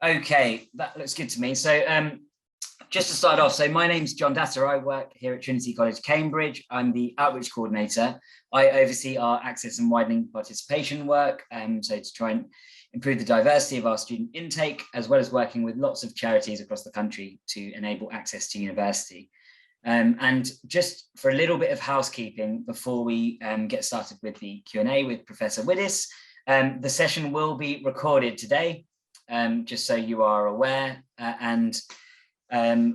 Okay, that looks good to me. So just to start off, so my name's Datta. I work here at Trinity College, Cambridge. I'm the outreach coordinator. I oversee our access and widening participation work, so to try and improve the diversity of our student intake, as well as working with lots of charities across the country to enable access to university. And just for a little bit of housekeeping before we get started with the Q&A with Professor Widdis, the session will be recorded today, just so you are aware, and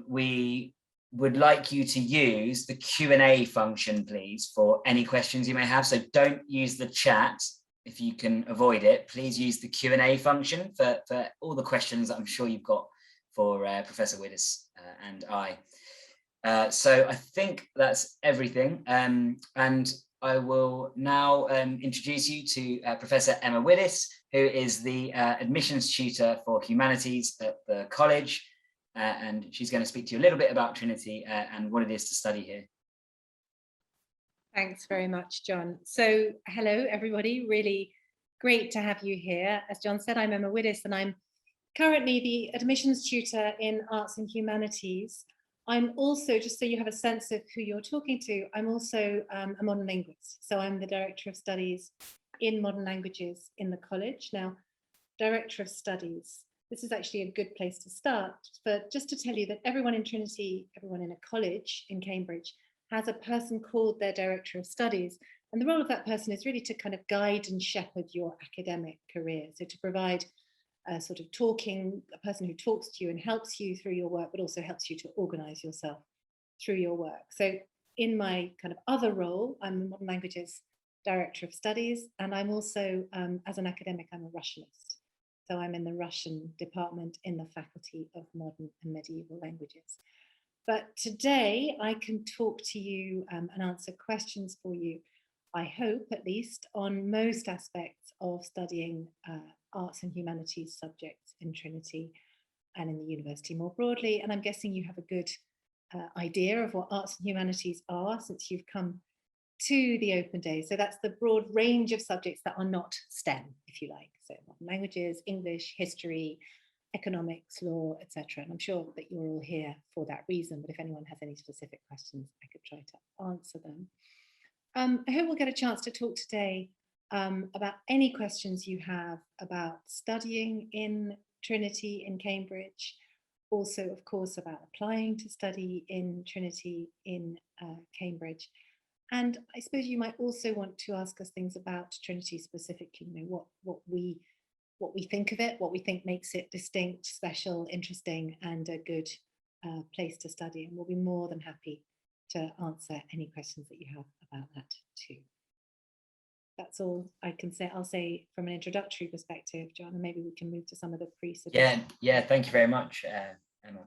we would like you to use the Q&A function, please, for any questions you may have. So don't use the chat if you can avoid it. Please use the Q&A function for all the questions that I'm sure you've got for Professor Widdis and I. So I think that's everything. And I will now introduce you to Professor Emma Widdis, who is the admissions tutor for Humanities at the college. And she's going to speak to you a little bit about Trinity and what it is to study here. Thanks very much, John. So hello, everybody. Really great to have you here. As John said, I'm Emma Widdis, and I'm currently the admissions tutor in Arts and Humanities. I'm also, just so you have a sense of who you're talking to, I'm also a modern linguist. So I'm the Director of Studies in Modern Languages in the college. Now, Director of Studies, this is actually a good place to start, but just to tell you that everyone in Trinity, everyone in a college in Cambridge, has a person called their Director of Studies. And the role of that person is really to kind of guide and shepherd your academic career. So to provide a sort of a person who talks to you and helps you through your work, but also helps you to organize yourself through your work. So in my kind of other role, I'm the Modern Languages Director of Studies, and I'm also, as an academic, I'm a Russianist. So I'm in the Russian department in the Faculty of Modern and Medieval Languages. But today I can talk to you and answer questions for you, I hope at least, on most aspects of studying arts and humanities subjects in Trinity and in the university more broadly. And I'm guessing you have a good idea of what arts and humanities are since you've come to the open day. So that's the broad range of subjects that are not STEM, if you like. So modern languages, English, history, economics, law, etc. And I'm sure that you're all here for that reason, but if anyone has any specific questions, I could try to answer them. I hope we'll get a chance to talk today about any questions you have about studying in Trinity in Cambridge, also of course about applying to study in Trinity in Cambridge. And I suppose you might also want to ask us things about Trinity specifically, you know, what we think of it, what we think makes it distinct, special, interesting, and a good place to study. And we'll be more than happy to answer any questions that you have about that too. That's all I can say. I'll say from an introductory perspective, John, and maybe we can move to some of the pre-submission. Yeah, thank you very much, Emma.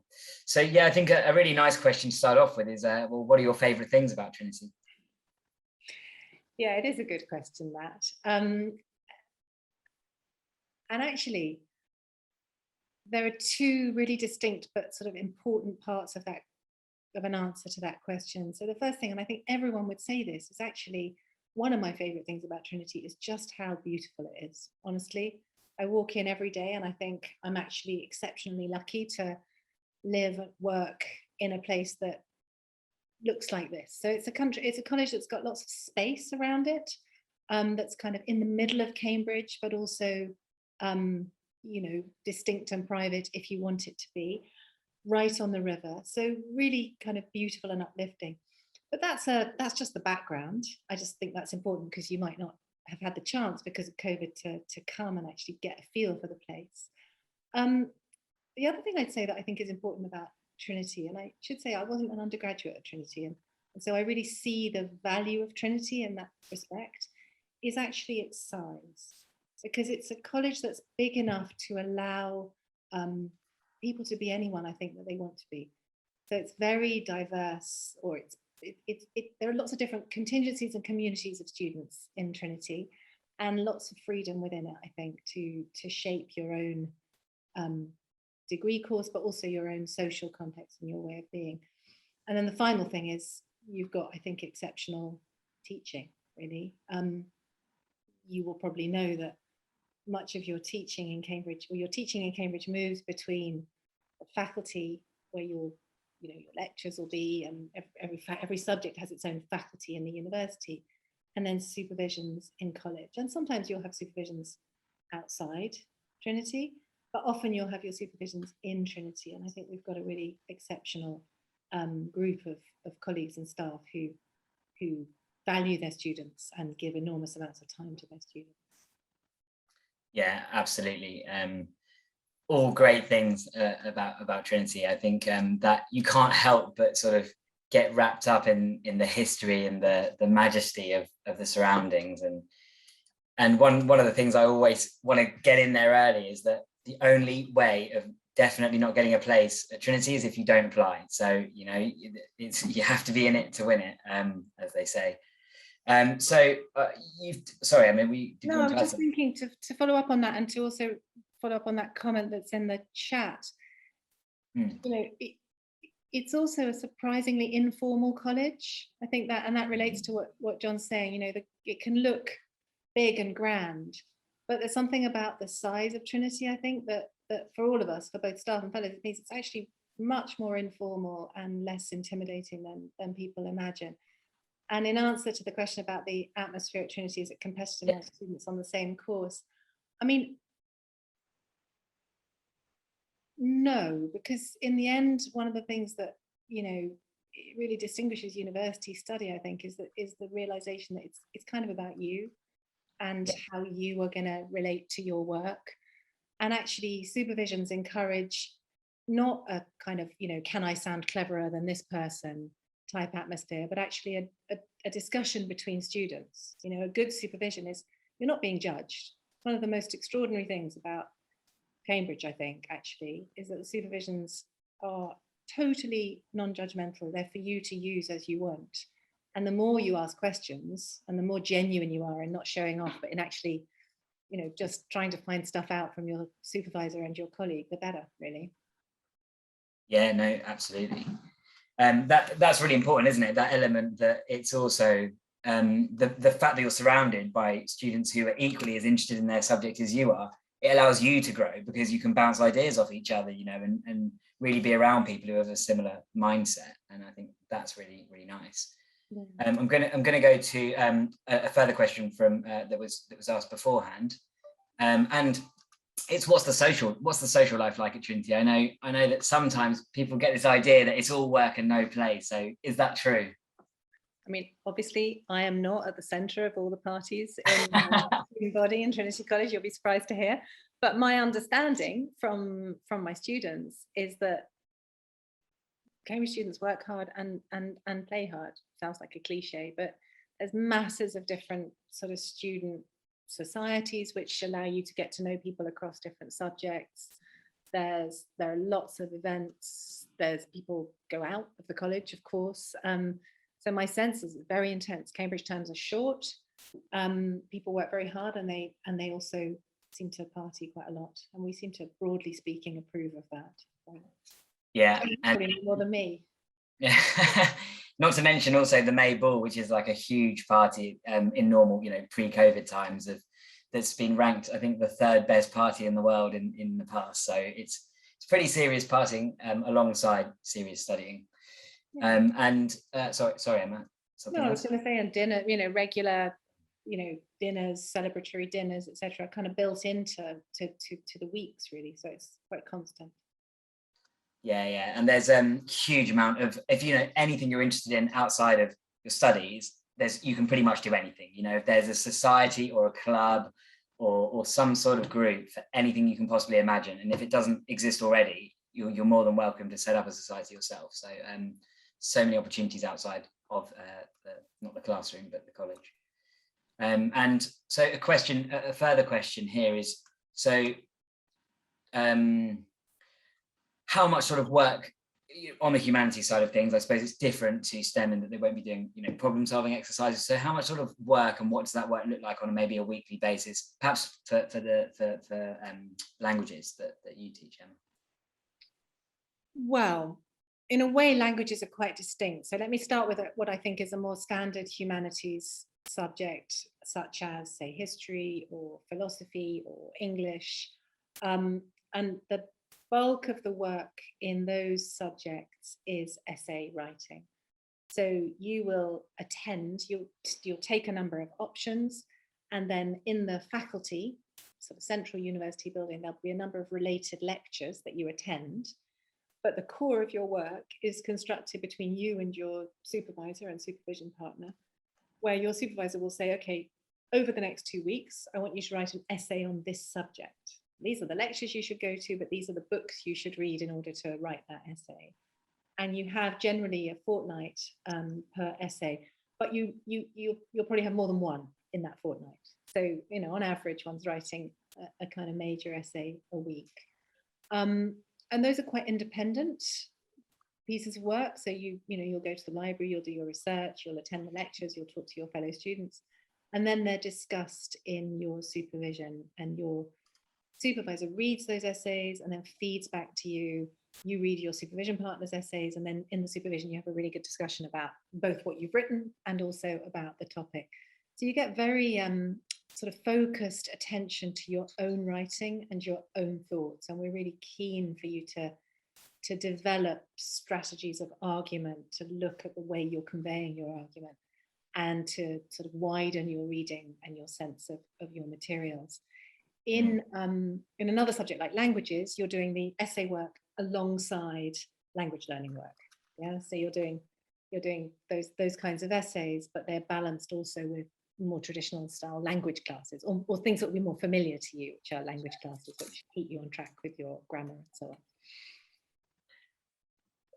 So yeah, I think a really nice question to start off with is, well, what are your favourite things about Trinity? Yeah, it is a good question, that. And actually, there are two really distinct but sort of important parts of an answer to that question. So the first thing, and I think everyone would say this, is actually one of my favorite things about Trinity is just how beautiful it is. Honestly, I walk in every day and I think I'm actually exceptionally lucky to live, work in a place that looks like this. So it's a college that's got lots of space around it, that's kind of in the middle of Cambridge, but also you know, distinct and private if you want it to be, right on the river. So really kind of beautiful and uplifting. But that's just the background. I just think that's important because you might not have had the chance because of COVID to come and actually get a feel for the place. The other thing I'd say that I think is important about Trinity, and I should say I wasn't an undergraduate at Trinity, and so I really see the value of Trinity in that respect, is actually its size. Because it's a college that's big enough to allow people to be anyone, I think, that they want to be. So it's very diverse, or there are lots of different contingencies and communities of students in Trinity, and lots of freedom within it, I think, to shape your own degree course, but also your own social context and your way of being. And then the final thing is you've got, I think, exceptional teaching, really. You will probably know that much of your teaching in Cambridge, or your teaching in Cambridge, moves between the faculty, where your lectures will be, and every subject has its own faculty in the university, and then supervisions in college. And sometimes you'll have supervisions outside Trinity, but often you'll have your supervisions in Trinity. And I think we've got a really exceptional group of colleagues and staff who value their students and give enormous amounts of time to their students. Yeah, absolutely. All great things about Trinity. I think that you can't help but sort of get wrapped up in the history and the majesty of the surroundings. And one of the things I always want to get in there early is that the only way of definitely not getting a place at Trinity is if you don't apply. So, you know, you have to be in it to win it, as they say. Sorry, I mean, No, I was just thinking to follow up on that, and to also follow up on that comment that's in the chat. You know, it's also a surprisingly informal college. I think that, and that relates to what John's saying. You know, it can look big and grand, but there's something about the size of Trinity, I think, that for all of us, for both staff and fellows, it means it's actually much more informal and less intimidating than people imagine. And in answer to the question about the atmosphere at Trinity, is it competitive amongst students on the same course? I mean, no, because in the end, one of the things that, you know, it really distinguishes university study, I think, is the realization that it's kind of about you and how you are going to relate to your work. And actually, supervisions encourage not a kind of, you know, can I sound cleverer than this person type atmosphere, but actually a discussion between students. You know, a good supervision is, you're not being judged. One of the most extraordinary things about Cambridge, I think, actually, is that the supervisions are totally non-judgmental. They're for you to use as you want. And the more you ask questions and the more genuine you are in not showing off, but in actually, you know, just trying to find stuff out from your supervisor and your colleague, the better, really. Yeah, no, absolutely. That's really important, isn't it? That element that it's also the fact that you're surrounded by students who are equally as interested in their subject as you are. It allows you to grow because you can bounce ideas off each other, you know, and really be around people who have a similar mindset. And I think that's really, really nice. Yeah. I'm gonna go to a further question from that was asked beforehand, and it's what's the social life like at Trinity? I know that sometimes people get this idea that it's all work and no play. So is that true? I mean, obviously, I am not at the centre of all the parties in the student body in Trinity College. You'll be surprised to hear. But my understanding from my students is that Cambridge students work hard and play hard. Sounds like a cliche, but there's masses of different sort of student societies which allow you to get to know people across different subjects. There are lots of events. There's people go out of the college, of course. So my sense is it's very intense. Cambridge terms are short. People work very hard, and they also seem to party quite a lot. And we seem to, broadly speaking, approve of that. Yeah, and more than me. Yeah, not to mention also the May Ball, which is like a huge party in normal, you know, pre-COVID times that's been ranked, I think, the third best party in the world in the past. So it's pretty serious partying alongside serious studying. Yeah. Sorry, Emma. No, I was going to say, and dinner, you know, regular, you know, dinners, celebratory dinners, etc., kind of built into the weeks, really. So it's quite constant. Yeah, and there's a huge amount of, if you know anything you're interested in outside of your studies, you can pretty much do anything. You know, if there's a society or a club or some sort of group for anything you can possibly imagine, and if it doesn't exist already, you're more than welcome to set up a society yourself. So so many opportunities outside of not the classroom but the college. And so a further question here is, so how much sort of work on the humanities side of things? I suppose it's different to STEM in that they won't be doing, you know, problem solving exercises. So how much sort of work, and what does that work look like on maybe a weekly basis, perhaps for languages that you teach, Emma? Well, in a way, languages are quite distinct. So let me start with what I think is a more standard humanities subject, such as, say, history or philosophy or English. And the bulk of the work in those subjects is essay writing. So you will attend, you'll take a number of options, and then in the faculty, sort of central university building, there'll be a number of related lectures that you attend. But the core of your work is constructed between you and your supervisor and supervision partner, where your supervisor will say, okay, over the next 2 weeks, I want you to write an essay on this subject. These are the lectures you should go to, but these are the books you should read in order to write that essay. And you have generally a fortnight per essay, but you'll probably have more than one in that fortnight. So, you know, on average, one's writing a kind of major essay a week. And those are quite independent pieces of work. So you'll go to the library, you'll do your research, you'll attend the lectures, you'll talk to your fellow students, and then they're discussed in your supervision, and your supervisor reads those essays and then feeds back to you. You read your supervision partner's essays, and then in the supervision, you have a really good discussion about both what you've written and also about the topic. So you get very sort of focused attention to your own writing and your own thoughts. And we're really keen for you to develop strategies of argument, to look at the way you're conveying your argument, and to sort of widen your reading and your sense of your materials. In another subject like languages, you're doing the essay work alongside language learning work. Yeah, so you're doing those kinds of essays, but they're balanced also with more traditional style language classes, or things that will be more familiar to you, which are language classes, which keep you on track with your grammar and so on.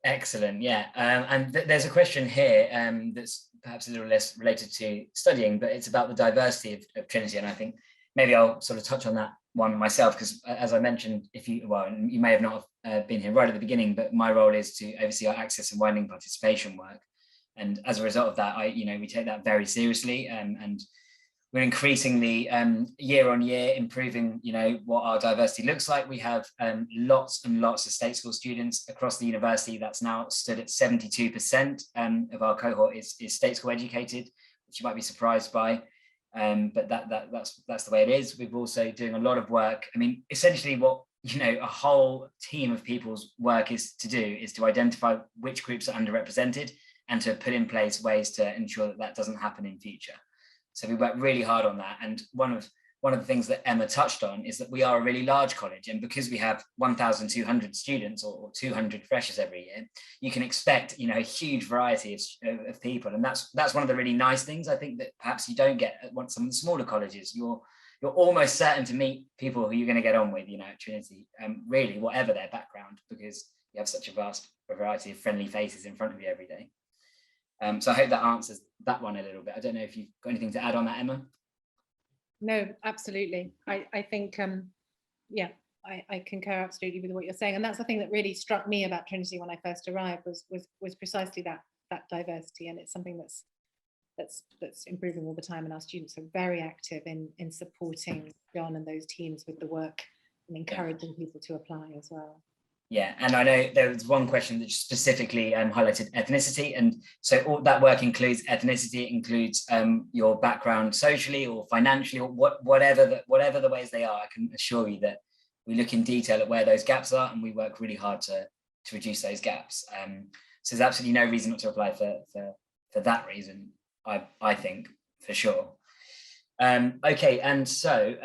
Excellent, yeah. And there's a question here that's perhaps a little less related to studying, but it's about the diversity of Trinity, and I think maybe I'll sort of touch on that one myself, because as I mentioned, you may have not been here right at the beginning, but my role is to oversee our access and widening participation work. And as a result of that, we take that very seriously, and we're increasingly year on year improving, what our diversity looks like. We have lots and lots of state school students across the university. That's now stood at 72% of our cohort is state school educated, which you might be surprised by. But that's the way it is. We've also doing a lot of work. I mean, essentially what a whole team of people's work is to do is to identify which groups are underrepresented and to put in place ways to ensure that doesn't happen in future. So we work really hard on that. And one of the things that Emma touched on is that we are a really large college, and because we have 1,200 students or 200 freshers every year, you can expect a huge variety of people, and that's one of the really nice things I think that perhaps you don't get at some of the smaller colleges. You're almost certain to meet people who you're going to get on with, at Trinity, really whatever their background, because you have such a vast variety of friendly faces in front of you every day. So I hope that answers that one a little bit. I don't know if you've got anything to add on that, Emma. No, absolutely. I think, I concur absolutely with what you're saying. And that's the thing that really struck me about Trinity when I first arrived was precisely that diversity. And it's something that's improving all the time. And our students are very active in supporting John and those teams with the work and encouraging people to apply as well. Yeah, and I know there was one question that specifically highlighted ethnicity, and so all that work includes ethnicity. It includes your background socially or financially, or whatever the ways they are. I can assure you that we look in detail at where those gaps are, and we work really hard to reduce those gaps. So there's absolutely no reason not to apply for that reason. I think for sure. Okay, and so.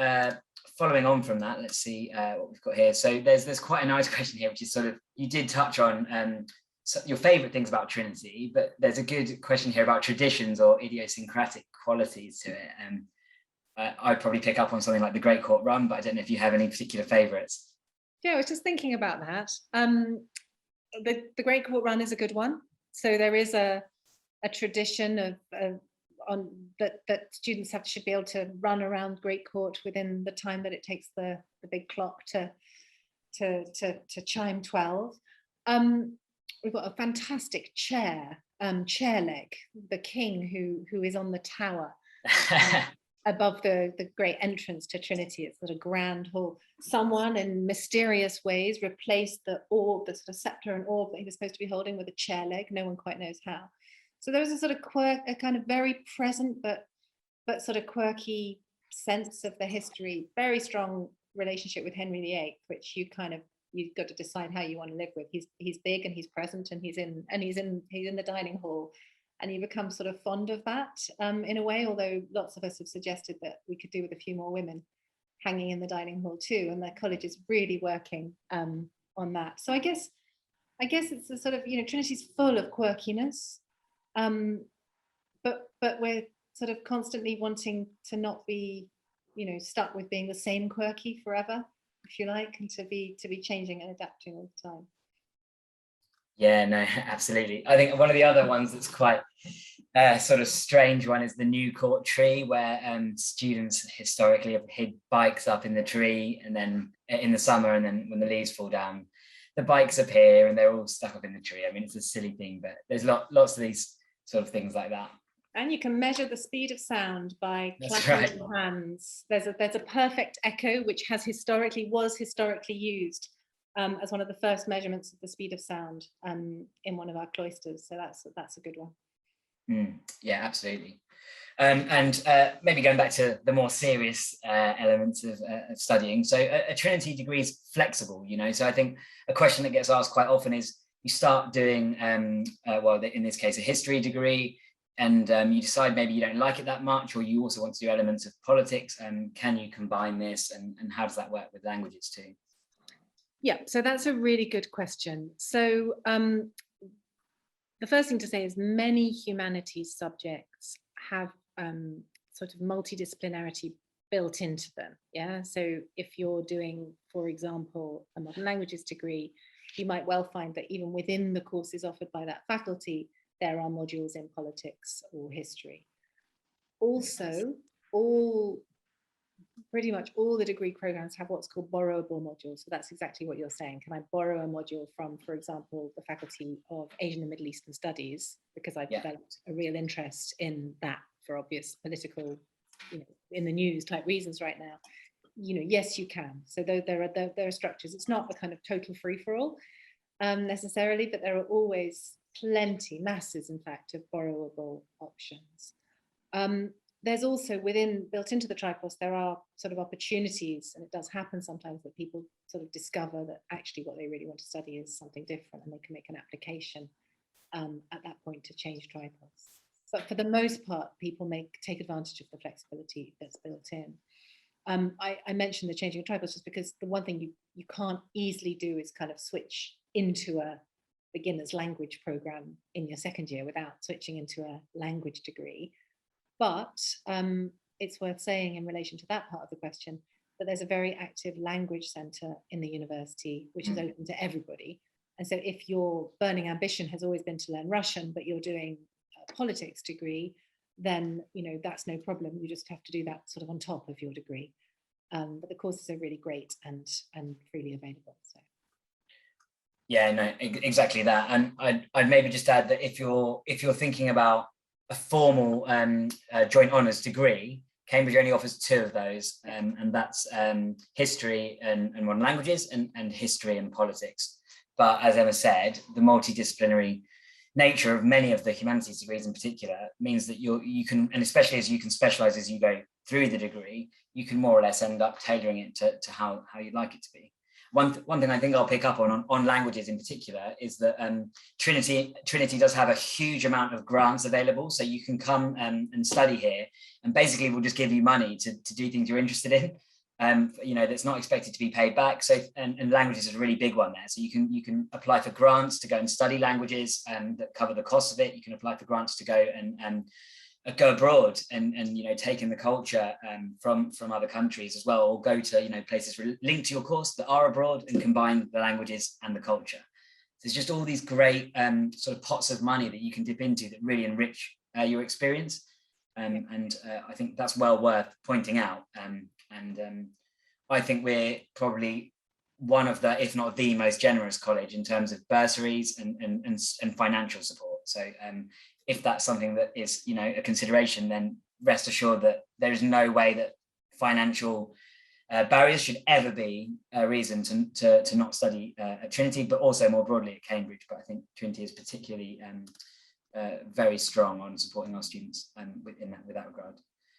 Following on from that, let's see what we've got here. So there's quite a nice question here, which is sort of, you did touch on your favorite things about Trinity, but there's a good question here about traditions or idiosyncratic qualities to it. I'd probably pick up on something like the Great Court Run, but I don't know if you have any particular favorites. Yeah, I was just thinking about that. The Great Court Run is a good one. So there is a tradition that students should be able to run around Great Court within the time that it takes the big clock to chime 12. We've got a fantastic chair leg, the king who is on the tower above the great entrance to Trinity. It's sort of grand hall. Someone in mysterious ways replaced the orb, the sort of scepter and orb that he was supposed to be holding, with a chair leg. No one quite knows how. So there was a sort of quirk, a kind of very present but but sort of quirky sense of the history, very strong relationship with Henry VIII, which you've got to decide how you want to live with. He's big and he's present and he's in the dining hall, and you become sort of fond of that in a way, although lots of us have suggested that we could do with a few more women hanging in the dining hall too, and the college is really working on that. So I guess it's a sort of, Trinity's full of quirkiness, but we're sort of constantly wanting to not be, stuck with being the same quirky forever, if you like, and to be changing and adapting all the time. Yeah, no, absolutely. I think one of the other ones that's quite sort of strange one is the New Court tree, where students historically have hid bikes up in the tree, and then in the summer, and then when the leaves fall down, the bikes appear and they're all stuck up in the tree. I mean, it's a silly thing, but there's lots of these sort of things like that. And you can measure the speed of sound by That's clapping right. your hands. There's a perfect echo, which was historically used as one of the first measurements of the speed of sound in one of our cloisters. So that's a good one. Yeah, absolutely. And maybe going back to the more serious elements of studying. So a Trinity degree is flexible, so I think a question that gets asked quite often is, you start doing, well, in this case, a history degree, and you decide maybe you don't like it that much, or you also want to do elements of politics, and can you combine this, and how does that work with languages too? Yeah, so that's a really good question. So the first thing to say is many humanities subjects have sort of multidisciplinarity built into them. Yeah, so if you're doing, for example, a modern languages degree, you might well find that even within the courses offered by that faculty, there are modules in politics or history. Also, pretty much all the degree programs have what's called borrowable modules. So that's exactly what you're saying. Can I borrow a module from, for example, the Faculty of Asian and Middle Eastern Studies, because I've developed a real interest in that for obvious political, in the news type reasons right now. Yes, you can. So there are structures. It's not a kind of total free-for-all necessarily, but there are always plenty, masses, in fact, of borrowable options. There's also built into the tripos, there are sort of opportunities, and it does happen sometimes that people sort of discover that actually what they really want to study is something different, and they can make an application at that point to change tripos. But for the most part, people take advantage of the flexibility that's built in. I mentioned the changing of tripos just because the one thing you can't easily do is kind of switch into a beginner's language program in your second year without switching into a language degree. But it's worth saying in relation to that part of the question that there's a very active language centre in the university, which is open to everybody. And so if your burning ambition has always been to learn Russian, but you're doing a politics degree, then that's no problem. You just have to do that sort of on top of your degree. But the courses are really great and freely available. So. Yeah, no, exactly that. And I'd maybe just add that if you're thinking about a formal joint honours degree, Cambridge only offers 2 of those, and that's history and modern languages and history and politics. But as Emma said, the multidisciplinary nature of many of the humanities degrees in particular means that you can, and especially as you can specialise as you go through the degree, you can more or less end up tailoring it to how you'd like it to be. One thing I think I'll pick up on languages in particular is that Trinity does have a huge amount of grants available, so you can come and study here, and basically we'll just give you money to do things you're interested in. That's not expected to be paid back. So and languages is a really big one there. So you can apply for grants to go and study languages that cover the cost of it. You can apply for grants to go and go abroad and take in the culture from other countries as well, or go to places linked to your course that are abroad and combine the languages and the culture. There's just all these great sort of pots of money that you can dip into that really enrich your experience, and I think that's well worth pointing out. And I think we're probably one of the, if not the most generous college in terms of bursaries and financial support. So if that's something that is, a consideration, then rest assured that there is no way that financial barriers should ever be a reason to not study at Trinity, but also more broadly at Cambridge. But I think Trinity is particularly very strong on supporting our students with that regard.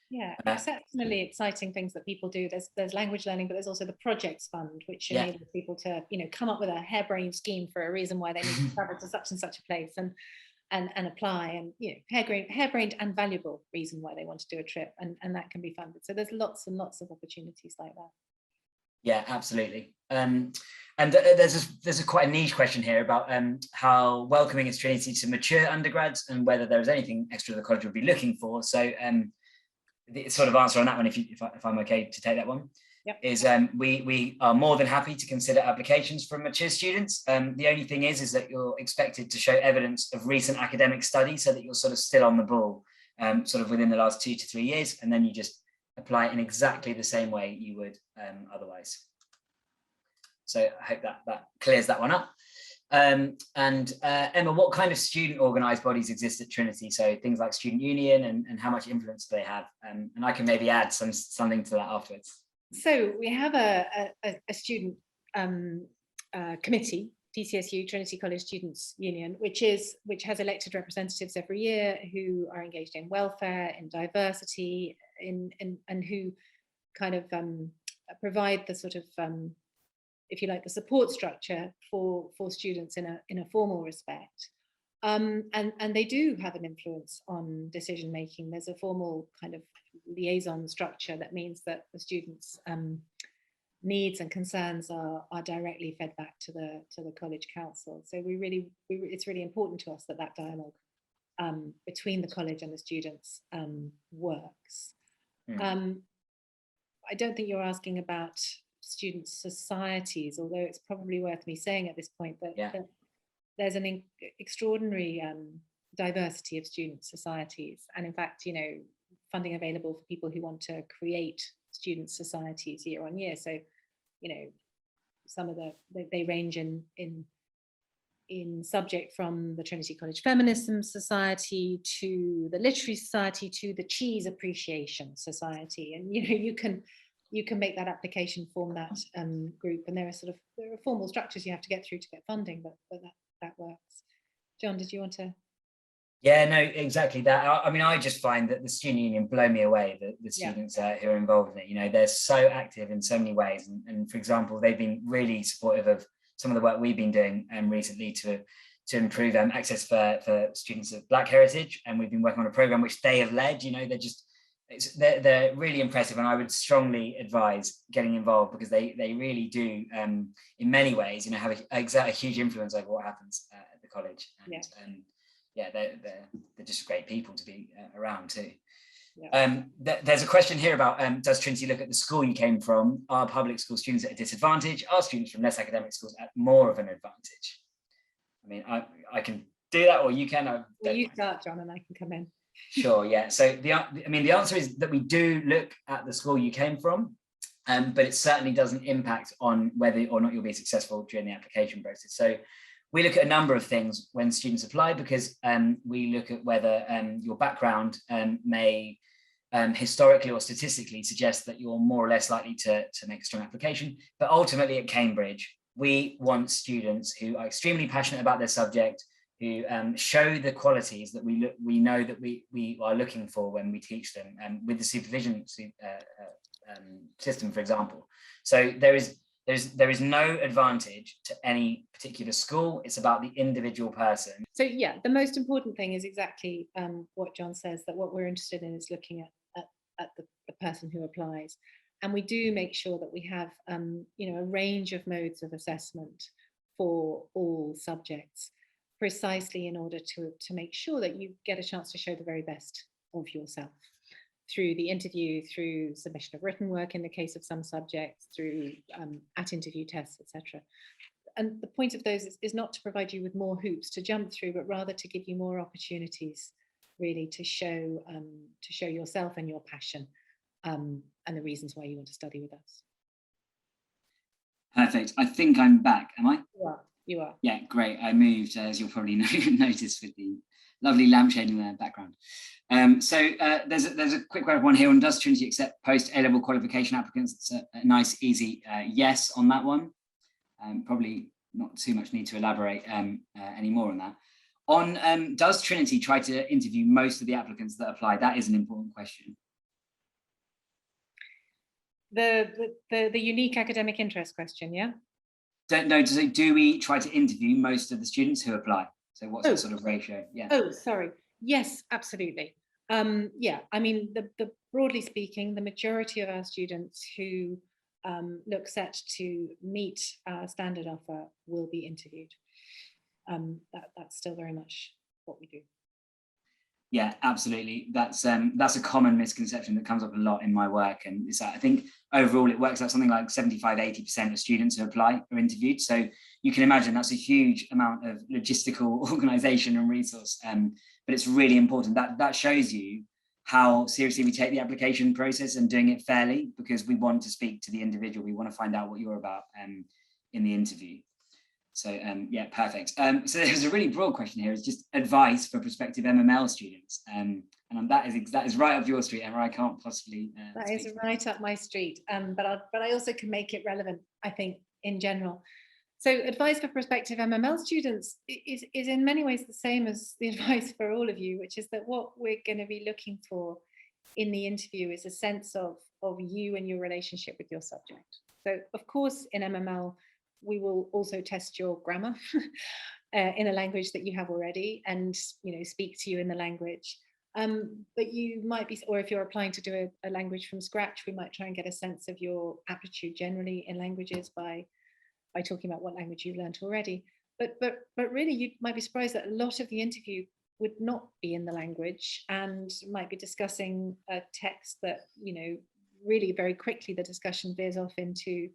Yeah, exceptionally exciting things that people do. There's language learning, but there's also the projects fund, which enables people to, come up with a harebrained scheme for a reason why they need to travel to such and such a place and apply, and harebrained and valuable reason why they want to do a trip, and that can be funded. So there's lots and lots of opportunities like that. Yeah, absolutely. And there's a quite a niche question here about how welcoming is Trinity to mature undergrads, and whether there is anything extra the college would be looking for. So the sort of answer on that one, if I'm okay to take that one, is we are more than happy to consider applications from mature students. The only thing is that you're expected to show evidence of recent academic study, so that you're sort of still on the ball, sort of within the last 2 to 3 years, and then you just apply in exactly the same way you would otherwise. So I hope that clears that one up. Emma, what kind of student organised bodies exist at Trinity? So things like student union, and how much influence do they have? And I can maybe add something to that afterwards. So we have a student committee, TCSU, Trinity College Students Union, which has elected representatives every year who are engaged in welfare, in diversity, and who kind of provide the sort of if you like, the support structure for students in a formal respect. And they do have an influence on decision making. There's a formal kind of liaison structure that means that the students' needs and concerns are directly fed back to the college council. So it's really important to us that dialogue between the college and the students works. I don't think you're asking about student societies, although it's probably worth me saying at this point that there's an extraordinary diversity of student societies, and in fact, funding available for people who want to create student societies year on year. So, some of they range in subject from the Trinity College Feminism Society to the Literary Society to the Cheese Appreciation Society, and you can make that application, form that group, and there are formal structures you have to get through to get funding, but that works. John, did you want to? Yeah, no, exactly that. I mean, I just find that the student union blow me away, the students who are involved in it. They're so active in so many ways, and for example, they've been really supportive of some of the work we've been doing recently to improve access for students of Black heritage, and we've been working on a program which they have led. They're really impressive, and I would strongly advise getting involved, because they really do in many ways have a huge influence over what happens at the college, and they're just great people to be around too. There's a question here about does Trinity look at the school you came from? Are public school students at a disadvantage? Are students from less academic schools at more of an advantage? I mean, I can do that, or you can. Well, you start, John, and I can come in. Sure, yeah. So the answer is that we do look at the school you came from, but it certainly doesn't impact on whether or not you'll be successful during the application process. So we look at a number of things when students apply, because we look at whether your background may historically or statistically suggest that you're more or less likely to make a strong application. But ultimately at Cambridge, we want students who are extremely passionate about their subject, who show the qualities that we know that we are looking for when we teach them, with the supervision system, for example. So there is no advantage to any particular school. It's about the individual person. So the most important thing is exactly what John says, that what we're interested in is looking at the person who applies. And we do make sure that we have a range of modes of assessment for all subjects, precisely in order to make sure that you get a chance to show the very best of yourself through the interview, through submission of written work in the case of some subjects, through at-interview tests, etc. And the point of those is not to provide you with more hoops to jump through, but rather to give you more opportunities, really, to show yourself and your passion, and the reasons why you want to study with us. Perfect. I think I'm back. Am I? You are. Yeah, great. I moved, as you'll probably notice, with the lovely lampshade in the background. So there's a quick one here on, does Trinity accept post A-level qualification applicants? It's a nice, easy yes on that one. Probably not too much need to elaborate any more on that. On does Trinity try to interview most of the applicants that apply? That is an important question. The unique academic interest question, yeah? Do we try to interview most of the students who apply? So what's the sort of ratio? Yeah. Oh, sorry. Yes, absolutely. Yeah, I mean, the broadly speaking, the majority of our students who look set to meet our standard offer will be interviewed. That's still very much what we do. Yeah, absolutely. That's a common misconception that comes up a lot in my work. And it's, I think overall it works out something like 75–80% of students who apply are interviewed. So you can imagine that's a huge amount of logistical organization and resource. But it's really important that shows you how seriously we take the application process and doing it fairly, because we want to speak to the individual. We want to find out what you're about in the interview. So yeah, perfect. So there's a really broad question here. It's just advice for prospective MML students, and that is right up your street, Emma. I can't possibly. That is right up my street. But I also can make it relevant, I think, in general. So advice for prospective MML students is in many ways the same as the advice for all of you, which is that what we're going to be looking for in the interview is a sense of you and your relationship with your subject. So of course, in MML, we will also test your grammar in a language that you have already, and speak to you in the language. But you might be, or if you're applying to do a language from scratch, we might try and get a sense of your aptitude generally in languages by talking about what language you've learned already. But really, you might be surprised that a lot of the interview would not be in the language, and might be discussing a text that really very quickly the discussion veers off into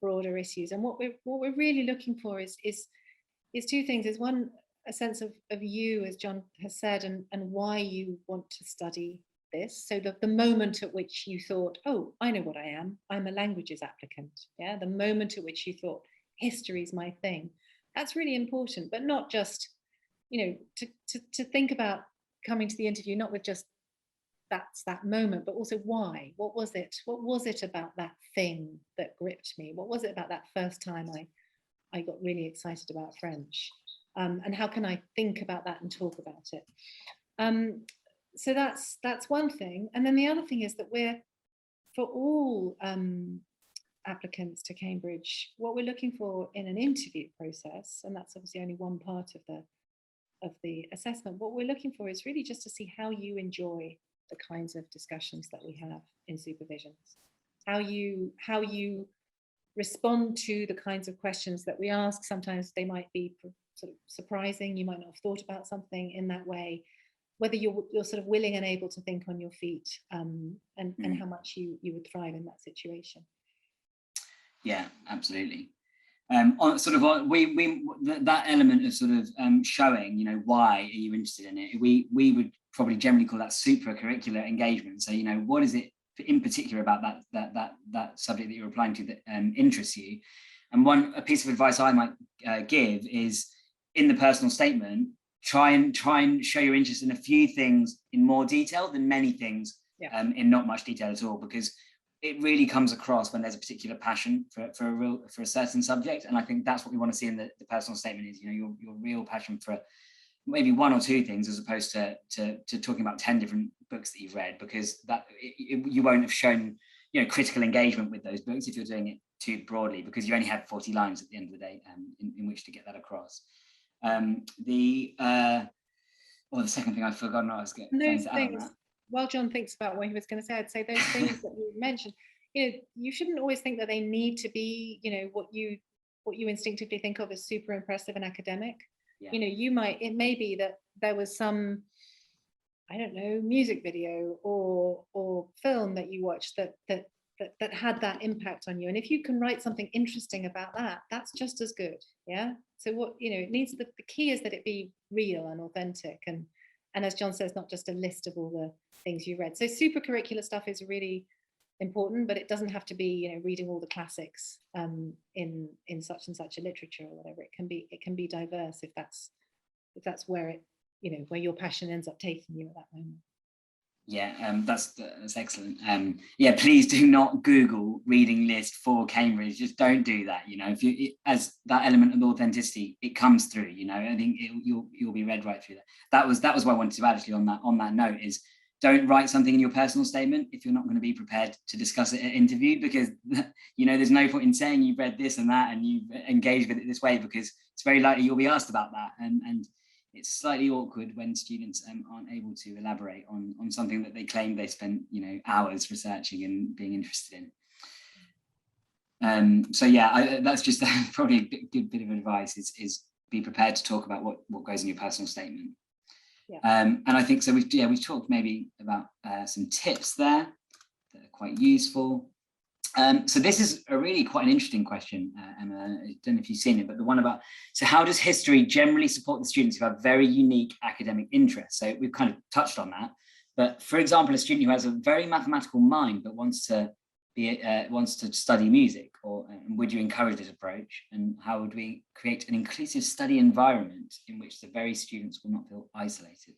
broader issues. And what we're really looking for is two things. Is one, a sense of you, as John has said, and why you want to study this. So the moment at which you thought, oh, I know what I am. I'm a languages applicant. Yeah, the moment at which you thought history is my thing. That's really important, but not just to think about coming to the interview not with just that's that moment, but also why. What was it about that thing that gripped me? What was it about that first time I got really excited about French? And how can I think about that and talk about it? So that's one thing. And then the other thing is that we're, for all applicants to Cambridge, what we're looking for in an interview process, and that's obviously only one part of the assessment, what we're looking for is really just to see how you enjoy the kinds of discussions that we have in supervisions, how you respond to the kinds of questions that we ask. Sometimes they might be sort of surprising. You might not have thought about something in that way. Whether you're sort of willing and able to think on your feet, and how much you would thrive in that situation. Yeah, absolutely. On sort of that element of sort of showing, why are you interested in it? We would probably generally call that supracurricular engagement. So, what is it in particular about that subject that you're applying to that interests you? And a piece of advice I might give is, in the personal statement, try and show your interest in a few things in more detail than many things in not much detail at all, because it really comes across when there's a particular passion for a certain subject. And I think that's what we want to see in the personal statement is, your real passion for maybe one or two things, as opposed to talking about 10 different books that you've read, because you won't have shown critical engagement with those books if you're doing it too broadly, because you only have 40 lines at the end of the day in which to get that across. The second thing I've forgotten, I was getting those things. While John thinks about what he was going to say, I'd say those things that you mentioned, you shouldn't always think that they need to be, what you instinctively think of as super impressive and academic. Yeah. It may be that there was some, I don't know, music video or film that you watched that had that impact on you. And if you can write something interesting about that, that's just as good. Yeah. So what, it needs, the key is that it be real and authentic. And as John says, not just a list of all the things you read. So supercurricular stuff is really important, but it doesn't have to be, reading all the classics in such and such a literature or whatever. It can be diverse if that's where it, where your passion ends up taking you at that moment. Yeah, that's excellent. Yeah, please do not Google reading list for Cambridge. Just don't do that. If as that element of authenticity, it comes through. I think you'll be read right through that. That was what I wanted to add actually on that note is, don't write something in your personal statement if you're not going to be prepared to discuss it at interview, because there's no point in saying you've read this and that and you've engaged with it this way, because it's very likely you'll be asked about that, and it's slightly awkward when students aren't able to elaborate on something that they claim they spent hours researching and being interested in. So yeah, that's just probably a good bit of advice, is be prepared to talk about what goes in your personal statement. Yeah. And I think so. We've talked maybe about some tips there that are quite useful. So this is a really quite an interesting question, Emma. I don't know if you've seen it, but the one about, so how does history generally support the students who have very unique academic interests? So we've kind of touched on that, but for example, a student who has a very mathematical mind but wants to study music, or would you encourage this approach? And how would we create an inclusive study environment in which the very students will not feel isolated?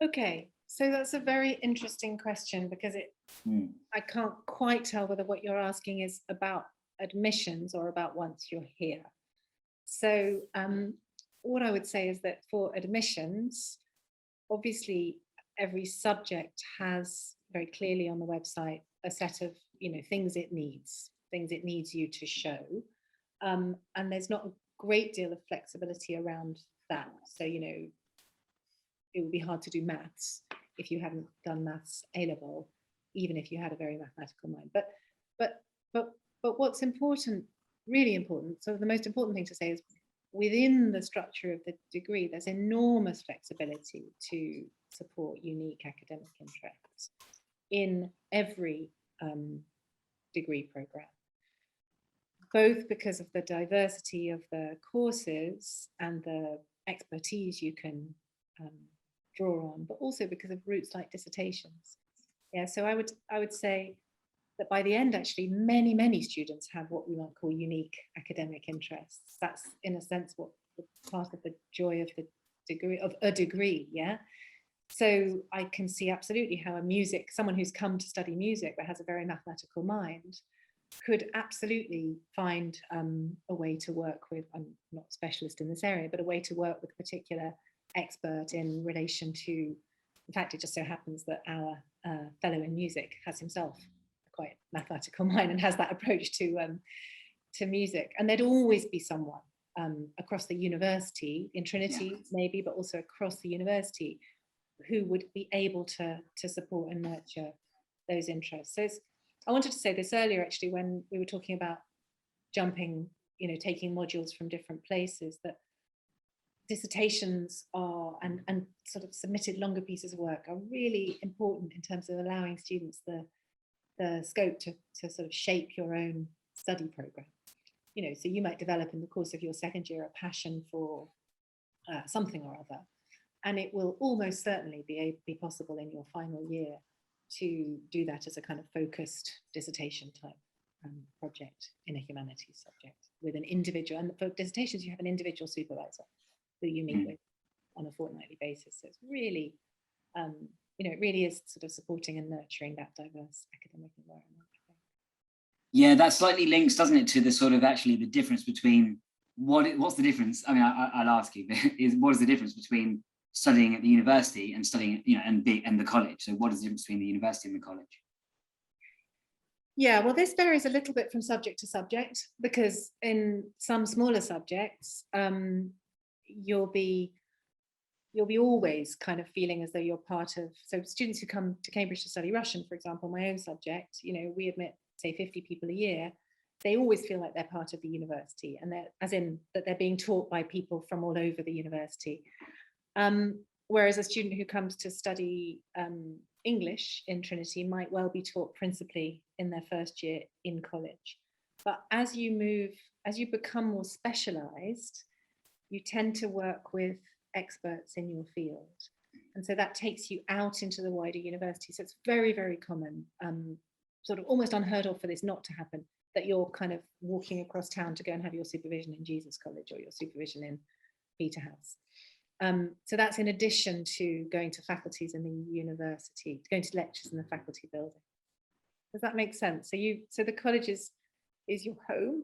Okay, so that's a very interesting question, because I can't quite tell whether what you're asking is about admissions or about once you're here. So what I would say is that for admissions, obviously every subject has very clearly on the website a set of things it needs you to show, and there's not a great deal of flexibility around that. So it would be hard to do maths if you hadn't done maths A-level, even if you had a very mathematical mind. But what's important, really important, so the most important thing to say is, within the structure of the degree, there's enormous flexibility to support unique academic interests in every degree program, both because of the diversity of the courses and the expertise you can draw on, but also because of routes like dissertations. Yeah, so I would say that by the end, actually, many students have what we might call unique academic interests. That's, in a sense, what part of the joy of the degree, of a degree, yeah? So I can see absolutely how someone who's come to study music but has a very mathematical mind could absolutely find a way to work with, I'm not a specialist in this area, but a way to work with a particular expert in relation to, in fact, it just so happens that our fellow in music has himself a quite mathematical mind and has that approach to music. And there'd always be someone across the university, in Trinity maybe, but also across the university, who would be able to support and nurture those interests. So I wanted to say this earlier, actually, when we were talking about jumping, taking modules from different places, that dissertations are, and sort of submitted longer pieces of work, are really important in terms of allowing students the scope to sort of shape your own study program. So you might develop in the course of your second year a passion for something or other, and it will almost certainly be possible in your final year to do that as a kind of focused dissertation type project in a humanities subject with an individual. And for dissertations, you have an individual supervisor who you meet with on a fortnightly basis. So it's really, it really is sort of supporting and nurturing that diverse academic environment. Yeah, that slightly links, doesn't it, to the sort of actually the difference between what's the difference? I mean, I'll ask you, what is the difference between studying at the university and studying, and the college? So what is the difference between the university and the college? Yeah, well, this varies a little bit from subject to subject, because in some smaller subjects, you'll be always kind of feeling as though you're part of, so students who come to Cambridge to study Russian, for example, my own subject, we admit, say, 50 people a year, they always feel like they're part of the university, and as in that they're being taught by people from all over the university. Whereas a student who comes to study English in Trinity might well be taught principally in their first year in college. But as you become more specialized, you tend to work with experts in your field. And so that takes you out into the wider university. So it's very, very common, sort of almost unheard of for this not to happen, that you're kind of walking across town to go and have your supervision in Jesus College or your supervision in Peterhouse. So that's in addition to going to faculties in the university, going to lectures in the faculty building. Does that make sense? So the college is your home,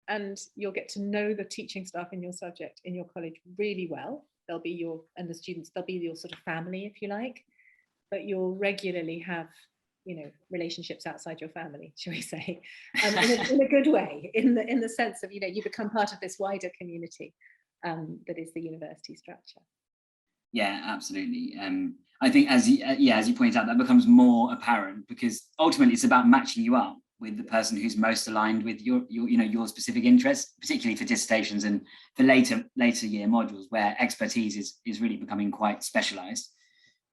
and you'll get to know the teaching staff in your subject in your college really well. they'll be your, and the students, they'll be your sort of family, if you like, but you'll regularly have, you know, relationships outside your family, shall we say, in a good way, in the sense of, you know, you become part of this wider community that is the university structure. Yeah, absolutely. I think as you point out, that becomes more apparent because ultimately it's about matching you up with the person who's most aligned with your specific interests, particularly for dissertations and for later year modules where expertise is really becoming quite specialized.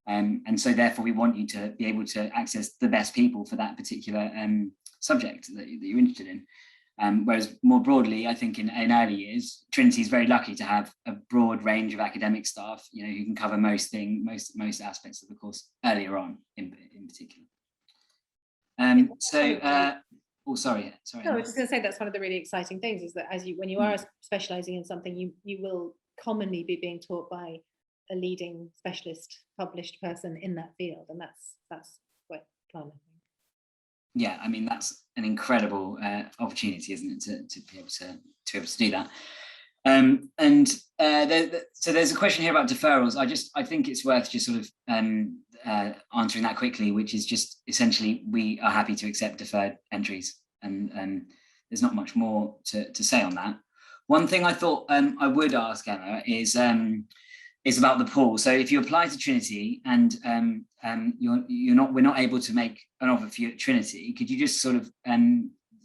And so therefore we want you to be able to access the best people for that particular subject that you're interested in. Whereas more broadly, I think in early years, Trinity is very lucky to have a broad range of academic staff, you know, who can cover most aspects of the course earlier on in particular. Sorry. No, I was just going to say that's one of the really exciting things is that when you are specializing in something, you will commonly be being taught by a leading specialist published person in that field, and that's quite fun, I think. Yeah, I mean that's an incredible opportunity, isn't it, to be able to do that. So there's a question here about deferrals. I think it's worth just sort of answering that quickly, which is just essentially we are happy to accept deferred entries, and there's not much more to say on that. One thing I thought I would ask Emma is about the pool. So if you apply to Trinity and we're not able to make an offer for you at Trinity, could you just sort of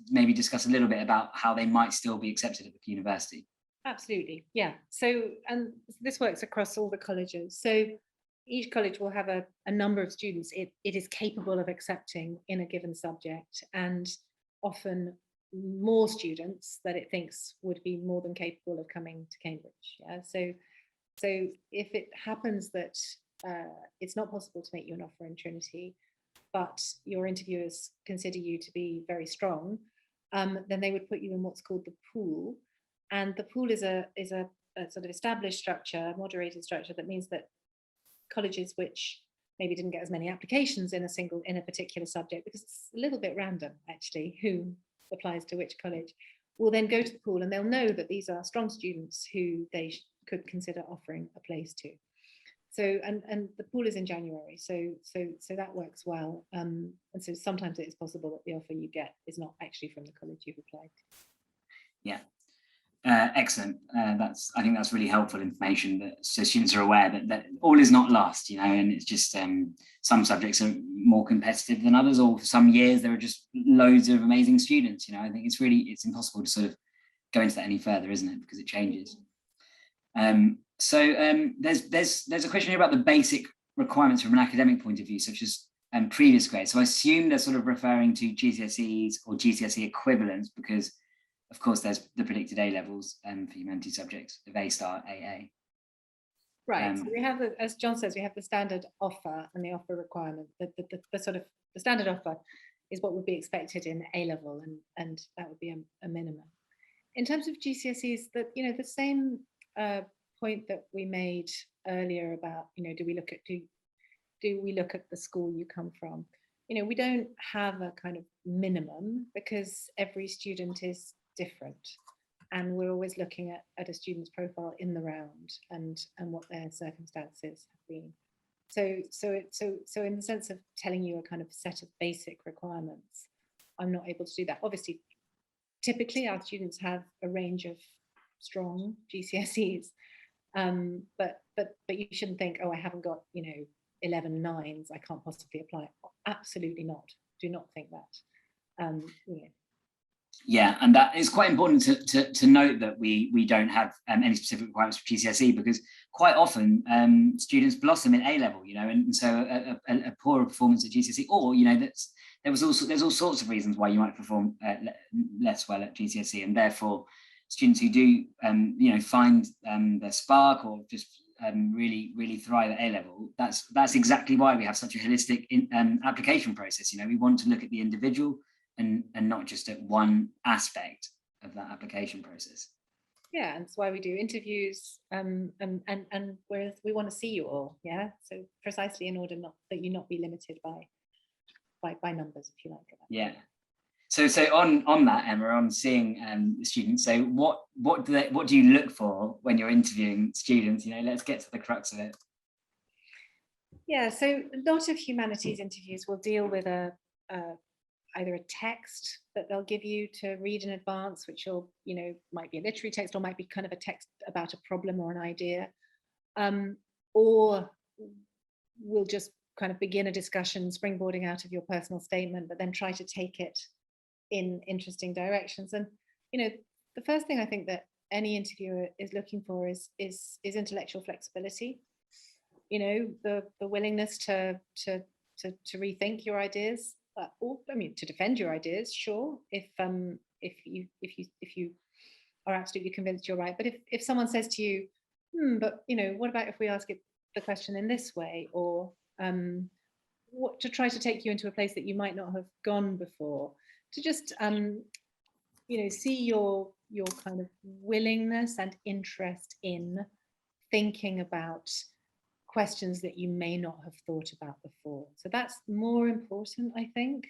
maybe discuss a little bit about how they might still be accepted at the university? Absolutely, yeah. So, and this works across all the colleges. So each college will have a number of students it is capable of accepting in a given subject, and often more students that it thinks would be more than capable of coming to Cambridge. Yeah, so if it happens that it's not possible to make you an offer in Trinity, but your interviewers consider you to be very strong, then they would put you in what's called the pool. And the pool is a sort of established structure, moderated structure, that means that colleges which maybe didn't get as many applications in a particular subject, because it's a little bit random actually who applies to which college, will then go to the pool and they'll know that these are strong students who they could consider offering a place to. So and the pool is in January, so that works well. And so sometimes it is possible that the offer you get is not actually from the college you've applied to. Yeah. Excellent. I think that's really helpful information, so students are aware that all is not lost, you know, and it's just some subjects are more competitive than others, or for some years there are just loads of amazing students, you know. I think it's impossible to sort of go into that any further, isn't it, because it changes. There's a question here about the basic requirements from an academic point of view, such as previous grades. So I assume they're sort of referring to GCSEs or GCSE equivalents, because of course there's the predicted A levels for humanities subjects of A star, AA. Right, so we have, as John says, we have the standard offer and the offer requirement. The sort of the standard offer is what would be expected in A level, and that would be a minimum. In terms of GCSEs, that, you know, the same point that we made earlier about, you know, do we look at the school you come from? You know, we don't have a kind of minimum because every student is different, and we're always looking at a student's profile in the round and what their circumstances have been. So in the sense of telling you a kind of set of basic requirements, I'm not able to do that. Obviously, typically our students have a range of strong GCSEs, but you shouldn't think, oh, I haven't got, you know, 11 9s, I can't possibly apply. Absolutely not. Do not think that. You know. Yeah, and that is quite important to note that we don't have any specific requirements for GCSE, because quite often students blossom in A level, you know, and so a poorer performance at GCSE, or, you know, there's all sorts of reasons why you might perform less well at GCSE, and therefore students who do you know, find their spark or just really thrive at A level, that's exactly why we have such a holistic application process. You know, we want to look at the individual and not just at one aspect of that application process. Yeah, and that's why we do interviews, and whereas we want to see you all, yeah. So precisely in order that you not be limited by numbers, if you like. Yeah. So on that, Emma, on seeing the students, so what do you look for when you're interviewing students? Let's get to the crux of it. Yeah, so a lot of humanities interviews will deal with either a text that they'll give you to read in advance, which will, might be a literary text or might be kind of a text about a problem or an idea, or we'll just kind of begin a discussion springboarding out of your personal statement, but then try to take it in interesting directions. And the first thing I think that any interviewer is looking for is intellectual flexibility. The willingness to rethink your ideas, or to defend your ideas, sure, if you are absolutely convinced you're right. But if someone says to you, but what about if we ask it the question in this way, or what, to try to take you into a place that you might not have gone before, to just see your kind of willingness and interest in thinking about questions that you may not have thought about before. So that's more important, I think,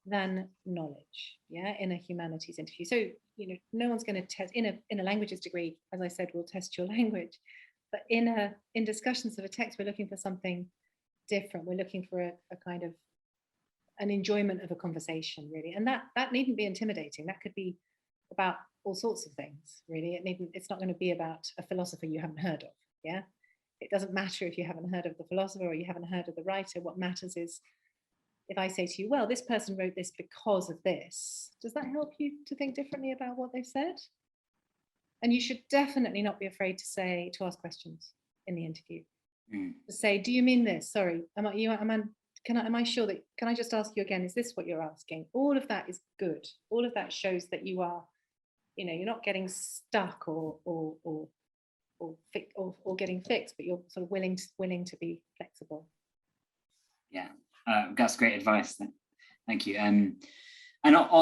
than knowledge, in a humanities interview. So no one's going to test in a languages degree, as I said, we'll test your language, but in discussions of a text, we're looking for something different. We're looking for a kind of an enjoyment of a conversation, really, and that needn't be intimidating. That could be about all sorts of things, really. It's not going to be about a philosopher you haven't heard of. It doesn't matter if you haven't heard of the philosopher or you haven't heard of the writer. What matters is if I say to you, well, this person wrote this because of this, does that help you to think differently about what they've said? And you should definitely not be afraid to ask questions in the interview. To say, do you mean this? Sorry, am I sure that, can I just ask you again, is this what you're asking? All of that is good. All of that shows that you are, you're not getting stuck or getting fixed, but you're sort of willing to be flexible. Yeah, that's great advice. Thank you. And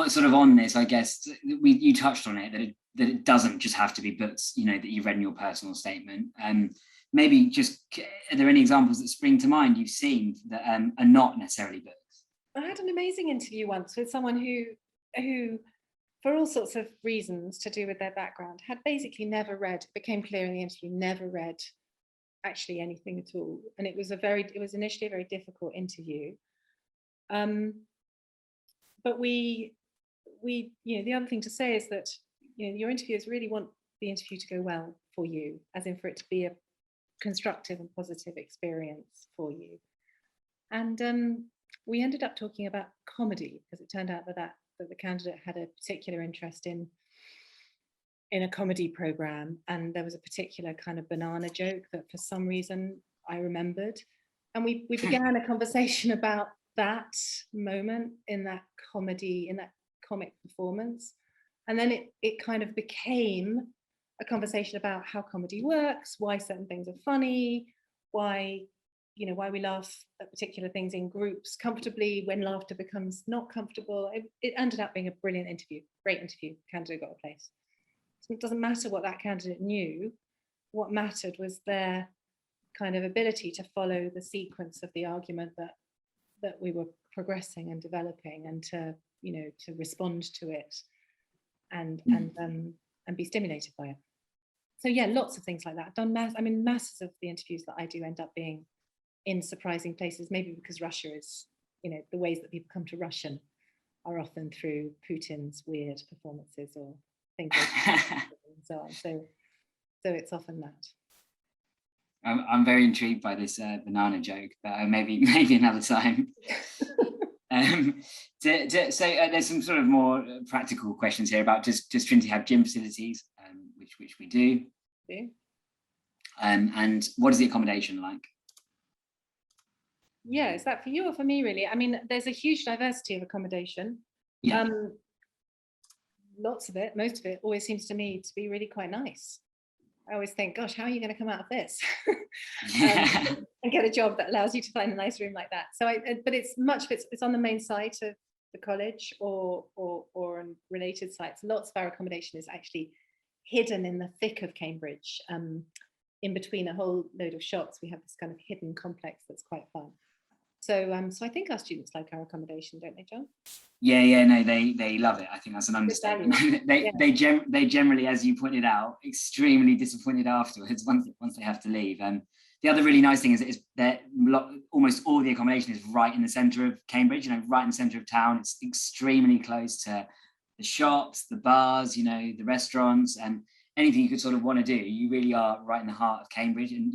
sort of on this, I guess you touched on it, that it doesn't just have to be books, that you've read in your personal statement. Maybe just, are there any examples that spring to mind you've seen that are not necessarily books? I had an amazing interview once with someone who for all sorts of reasons to do with their background, had basically never read, it became clear in the interview, never read actually anything at all. And it was initially a very difficult interview. But we the other thing to say is that your interviewers really want the interview to go well for you, as in for it to be a constructive and positive experience for you. And we ended up talking about comedy, because it turned out that the candidate had a particular interest in a comedy program, and there was a particular kind of banana joke that for some reason I remembered, and we began a conversation about that moment in that comedy, in that comic performance, and then it kind of became a conversation about how comedy works, why certain things are funny, why we laugh at particular things in groups comfortably when laughter becomes not comfortable. It ended up being a brilliant interview, great interview. Candidate got a place. So it doesn't matter what that candidate knew. What mattered was their kind of ability to follow the sequence of the argument that we were progressing and developing, and to respond to it and be stimulated by it. So yeah, lots of things like that. I've done masses of the interviews that I do end up being in surprising places, maybe because Russia is, the ways that people come to Russian are often through Putin's weird performances or things like that, and so on. So it's often that. I'm very intrigued by this banana joke, but maybe another time. So there's some sort of more practical questions here about does Trinity have gym facilities, which we do. Yeah. And what is the accommodation like? Yeah, is that for you or for me, really? I mean, there's a huge diversity of accommodation. Yeah. Lots of it, most of it always seems to me to be really quite nice. I always think, gosh, how are you going to come out of this and get a job that allows you to find a nice room like that? So, but it's much of it's on the main site of the college or on related sites. Lots of our accommodation is actually hidden in the thick of Cambridge, in between a whole load of shops. We have this kind of hidden complex that's quite fun. So I think our students like our accommodation, don't they, John? Yeah, no, they love it. I think that's an understatement. they generally, as you pointed out, extremely disappointed afterwards once they have to leave. The other really nice thing is that almost all the accommodation is right in the centre of Cambridge, right in the centre of town. It's extremely close to the shops, the bars, the restaurants, and anything you could sort of want to do. You really are right in the heart of Cambridge, and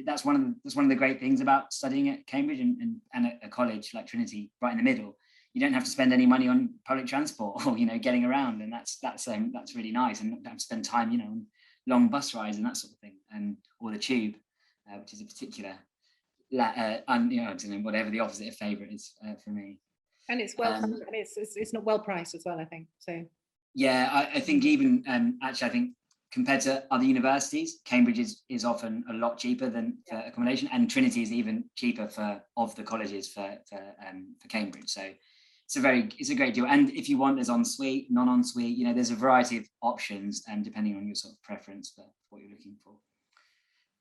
that's one of the great things about studying at Cambridge and a college like Trinity right in the middle. You don't have to spend any money on public transport or getting around, and that's really nice, and not have to spend time on long bus rides and that sort of thing, or the tube, which is a particular I don't know, whatever the opposite of favourite is for me. And it's and it's not well priced as well, I think. So yeah, I think even actually, I think compared to other universities, Cambridge is often a lot cheaper than for accommodation, and Trinity is even cheaper of the colleges for Cambridge. So it's a great deal. And if you want, there's ensuite, non-ensuite. There's a variety of options, and depending on your sort of preference for what you're looking for.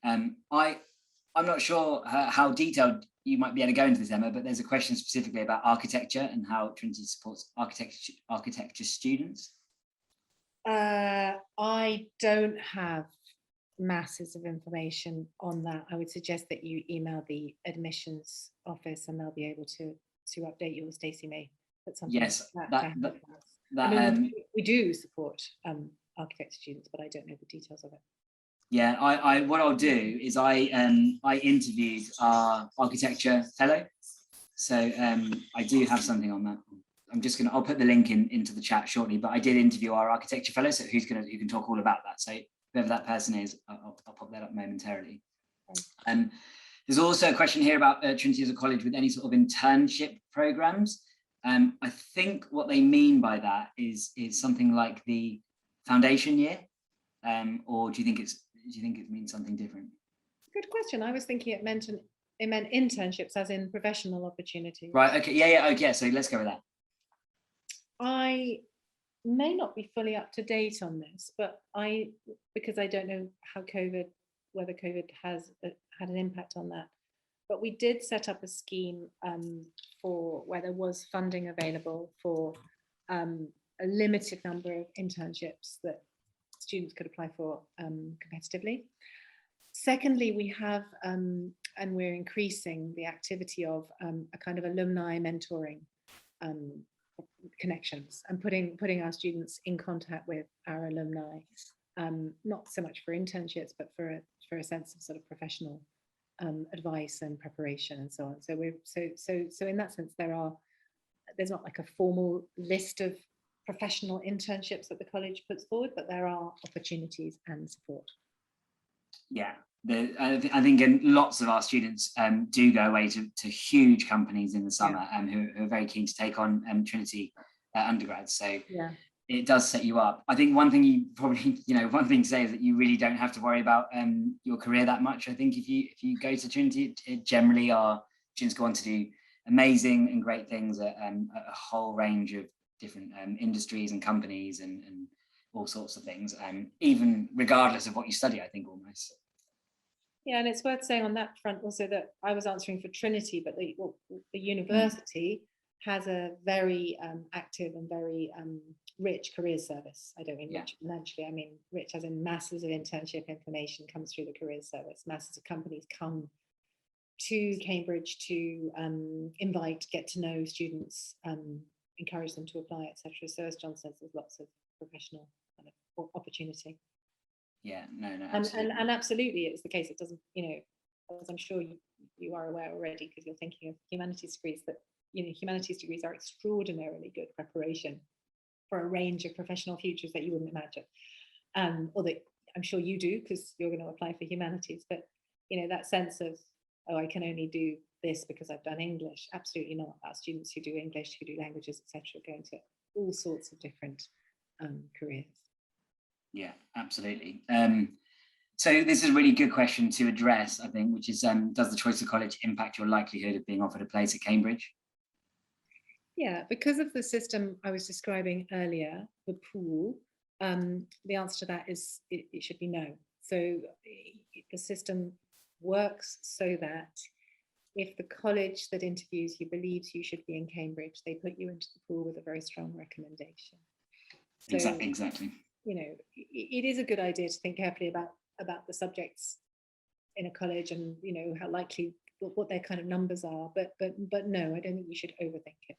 I'm not sure how detailed you might be able to go into this, Emma, but there's a question specifically about architecture and how Trinity supports architecture students. I don't have masses of information on that. I would suggest that you email the admissions office and they'll be able to update you, or Stacey may put something. Yes, we do support architecture students, but I don't know the details of it. Yeah, I what I'll do is I interviewed our architecture fellow, so I do have something on that. I'll put the link into the chat shortly, but I did interview our architecture fellow, so who can talk all about that. So whoever that person is, I'll pop that up momentarily. There's also a question here about Trinity as a college with any sort of internship programs. I think what they mean by that is something like the foundation year, or do you think it means something different? Good question. I was thinking it meant internships, as in professional opportunities. Right. Okay. Yeah. Okay. So let's go with that. I may not be fully up to date on this, but because I don't know whether COVID has had an impact on that. But we did set up a scheme for where there was funding available for a limited number of internships that students could apply for competitively. Secondly, we have, and we're increasing the activity of a kind of alumni mentoring connections, and putting our students in contact with our alumni, not so much for internships, but for a sense of sort of professional advice and preparation and so on. So in that sense, there's not like a formal list of professional internships that the college puts forward, but there are opportunities and support. Yeah, I think lots of our students do go away to huge companies in the summer, who are very keen to take on Trinity undergrads. So yeah, it does set you up. I think one thing you probably, one thing to say is that you really don't have to worry about your career that much. I think if you go to Trinity, it generally our students go on to do amazing and great things at a whole range of different industries and companies and all sorts of things, even regardless of what you study, I think almost. Yeah, and it's worth saying on that front also that I was answering for Trinity, but the university has a very active and very rich careers service. I don't mean rich financially, I mean rich as in masses of internship information comes through the careers service. Masses of companies come to Cambridge to invite, get to know students, encourage them to apply, etc. So as John says, there's lots of professional kind of opportunity. Yeah, no, absolutely. And absolutely, it's the case. It doesn't, as I'm sure you are aware already, because you're thinking of humanities degrees, that humanities degrees are extraordinarily good preparation for a range of professional futures that you wouldn't imagine, or that I'm sure you do because you're going to apply for humanities. But that sense of, oh, I can only do this because I've done English. Absolutely not. Our students who do English, who do languages, etc., go into all sorts of different careers. Yeah, absolutely. So this is a really good question to address, I think, which is, does the choice of college impact your likelihood of being offered a place at Cambridge? Yeah, because of the system I was describing earlier, the pool, the answer to that is it should be no. So the system works so that if the college that interviews you believes you should be in Cambridge, they put you into the pool with a very strong recommendation. So, Exactly. you know, it is a good idea to think carefully about the subjects in a college, and you know how likely what their kind of numbers are. But no, I don't think you should overthink it.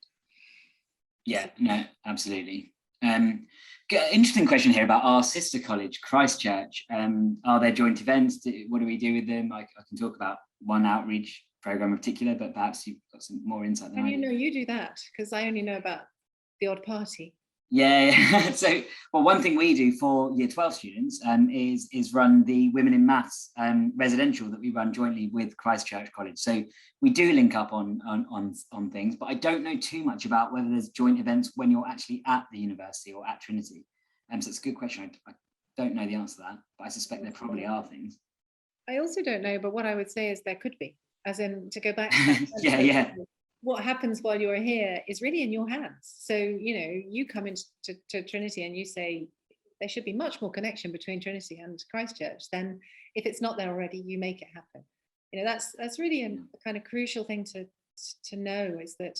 Yeah, no, absolutely. Interesting question here about our sister college, Christchurch. Are there joint events? What do we do with them? I can talk about one outreach program in particular, but perhaps you've got some more insight than I do. And you do that, because I only know about the odd party. Yeah. So, well, one thing we do for Year 12 students is run the Women in Maths residential that we run jointly with Christchurch College. So we do link up on things, but I don't know too much about whether there's joint events when you're actually at the university or at Trinity. So it's a good question. I don't know the answer to that, but I suspect there probably are things. I also don't know, but what I would say is there could be, as in, to go back to that. Yeah. What happens while you're here is really in your hands. So, you know, you come into Trinity and you say there should be much more connection between Trinity and Christchurch. Then if it's not there already, you make it happen. You know, that's really a kind of crucial thing to know, is that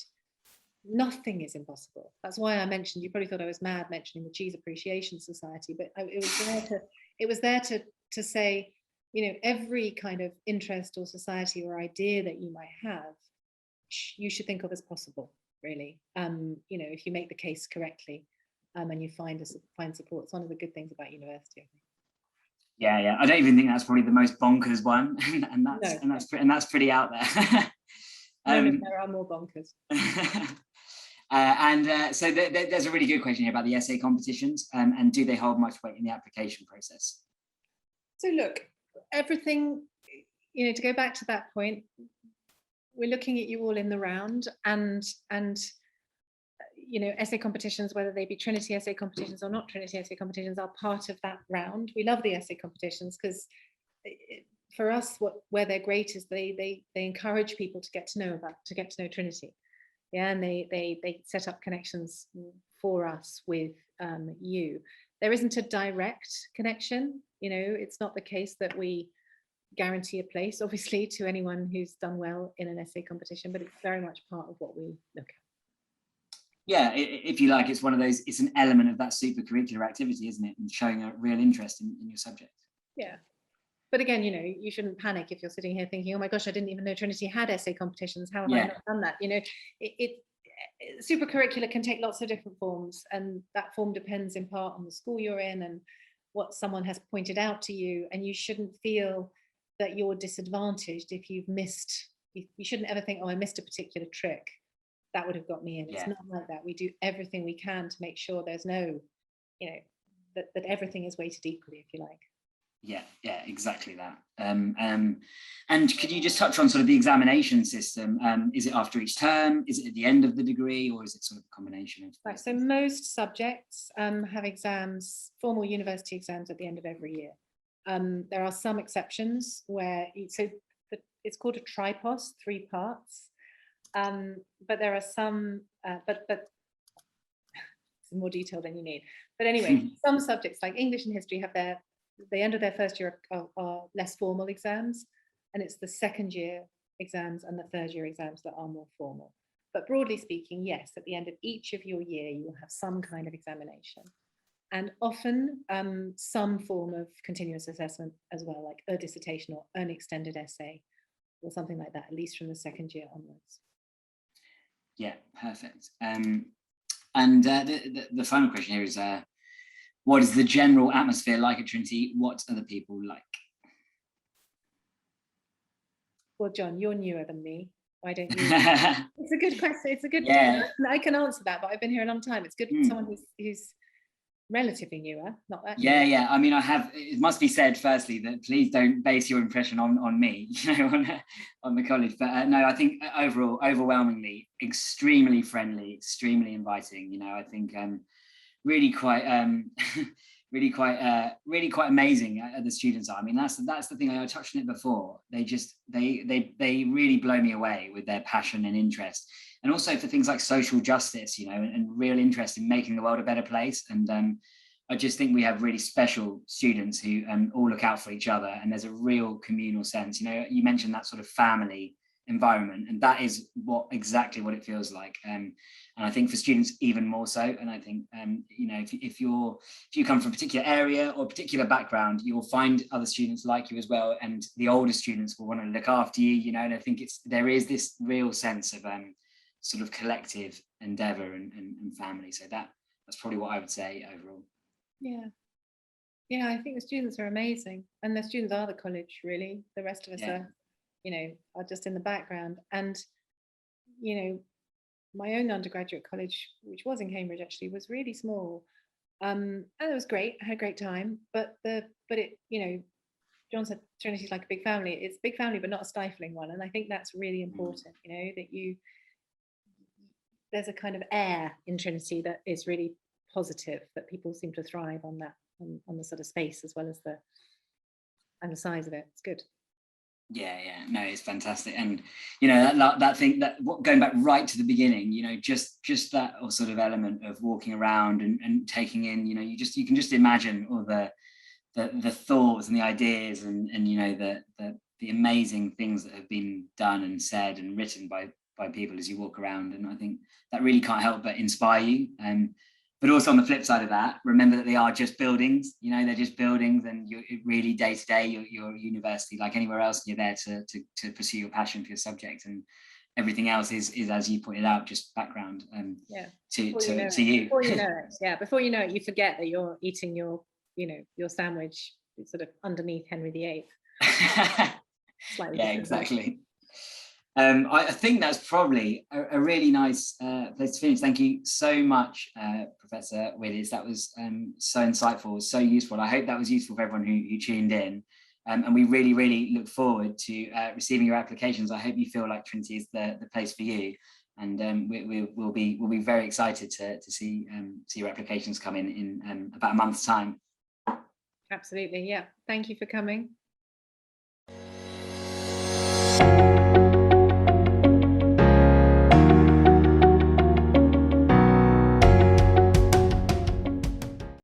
nothing is impossible. That's why I mentioned, you probably thought I was mad mentioning the Cheese Appreciation Society, but it was there to say, you know, every kind of interest or society or idea that you might have, you should think of as possible, really. You know, if you make the case correctly, and you find support. It's one of the good things about university, I think. Yeah. I don't even think that's probably the most bonkers one, and that's pretty out there. No, there are more bonkers. So there's a really good question here about the essay competitions, and do they hold much weight in the application process? So look, everything, you know, to go back to that point, we're looking at you all in the round, and you know, essay competitions, whether they be Trinity essay competitions or not Trinity essay competitions, are part of that round. We love the essay competitions because for us, where they're great is they encourage people to get to know Trinity. Yeah, and they set up connections for us with you. There isn't a direct connection. You know, it's not the case that we guarantee a place, obviously, to anyone who's done well in an essay competition, but it's very much part of what we look at. Yeah, if you like, it's one of those, it's an element of that super curricular activity, isn't it? And showing a real interest in your subject. Yeah. But again, you know, you shouldn't panic if you're sitting here thinking, oh my gosh, I didn't even know Trinity had essay competitions. How have I not done that? You know, super curricular can take lots of different forms, and that form depends in part on the school you're in and what someone has pointed out to you. And you shouldn't feel that you're disadvantaged if you've missed. You shouldn't ever think, oh, I missed a particular trick that would have got me in. It's not like that. We do everything we can to make sure there's no, you know, that everything is weighted equally, if you like. Yeah, exactly that. And could you just touch on sort of the examination system? Is it after each term? Is it at the end of the degree, or is it sort of a combination of? Right, so most subjects have exams, formal university exams, at the end of every year. There are some exceptions where, it's called a tripos, 3 parts. But there are some, but it's more detail than you need. But anyway, some subjects like English and history have the end of their first year are less formal exams, and it's the second year exams and the third year exams that are more formal. But broadly speaking, yes, at the end of each of your year, you will have some kind of examination, and often some form of continuous assessment as well, like a dissertation or an extended essay or something like that, at least from the second year onwards. Yeah, perfect. And the final question here is, what is the general atmosphere like at Trinity? What are the people like? Well, John, you're newer than me. Why don't you? It's a good question. It's a good. Yeah. I can answer that, but I've been here a long time. It's good for someone who's relatively newer, not that. Yeah. I mean, it must be said firstly that please don't base your impression on me, you know, on the college. But no, I think overall, overwhelmingly, extremely friendly, extremely inviting. You know, I think really quite amazing the students are. I mean, that's the thing. I touched on it before. They really blow me away with their passion and interest, and also for things like social justice, you know, and real interest in making the world a better place. And I just think we have really special students who all look out for each other, and there's a real communal sense. You know, you mentioned that sort of family environment, and that is exactly what it feels like. And I think for students even more so. And I think you know, if you come from a particular area or a particular background, you will find other students like you as well, and the older students will want to look after you, you know. And I think there is this real sense of sort of collective endeavor and family. So that's probably what I would say overall. Yeah, I think the students are amazing, and the students are the college, really. The rest of us are, you know, are just in the background. And, you know, my own undergraduate college, which was in Cambridge actually, was really small. And it was great. I had a great time. But it, you know, John said Trinity is like a big family. It's a big family, but not a stifling one. And I think that's really important, you know, that there's a kind of air in Trinity that is really positive, that people seem to thrive on that, on the sort of space as well as the size of it. It's good. Yeah, no, it's fantastic. And you know, that thing, going back right to the beginning, you know, just that sort of element of walking around and taking in, you know, you can just imagine all the thoughts and the ideas and you know, the amazing things that have been done and said and written by people as you walk around. And I think that really can't help but inspire you. But also on the flip side of that, remember that they are just buildings, you know, they're just buildings, and you're really day to day, you're a university like anywhere else, and you're there to pursue your passion for your subject, and everything else is as you pointed out, just background to you. Before you know it, yeah, before you know it, you forget that you're eating your, you know, your sandwich sort of underneath Henry VIII. Yeah, exactly. I think that's probably a really nice place to finish. Thank you so much, Professor Widdis. That was so insightful, so useful. I hope that was useful for everyone who tuned in. And we really, really look forward to receiving your applications. I hope you feel like Trinity is the place for you. And we'll be very excited to see your applications come in about a month's time. Absolutely, yeah. Thank you for coming.